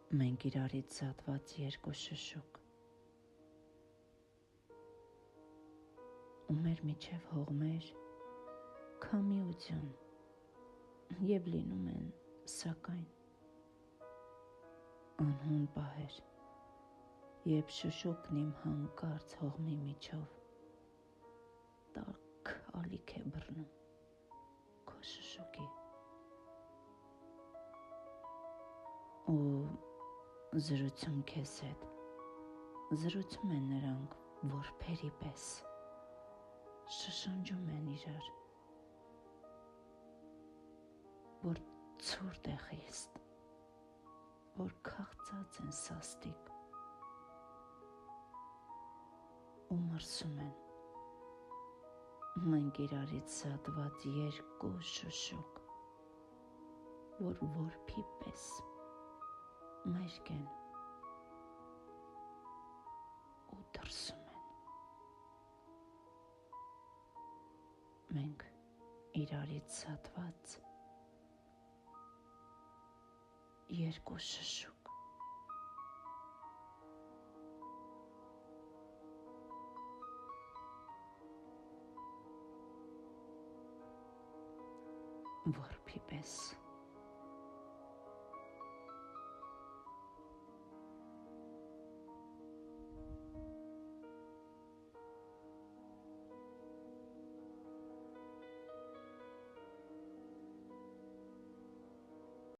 Մենք իրարից զատված երկու շշուկ, ու մեր միջև հողմեր, քամիություն և լինում են սակայն անհուն պահեր, երբ շշուկն իմ հանկարծ հողմի միջով տաք ալիք է բռնում քո շշուկի, ու զրուցում քեզ հետ, զրուցում են նրանք որբերի պես, շշնջում են իրար, որ ցուրտ է խիստ, որ քաղցած են սաստիկ, ու մրսում են, մենք իրարից զատված երկու շշուկ, որ որբի պես մերկ են ու դրսում են, մենք իրարից զատված երկու շշուկ, որբի պես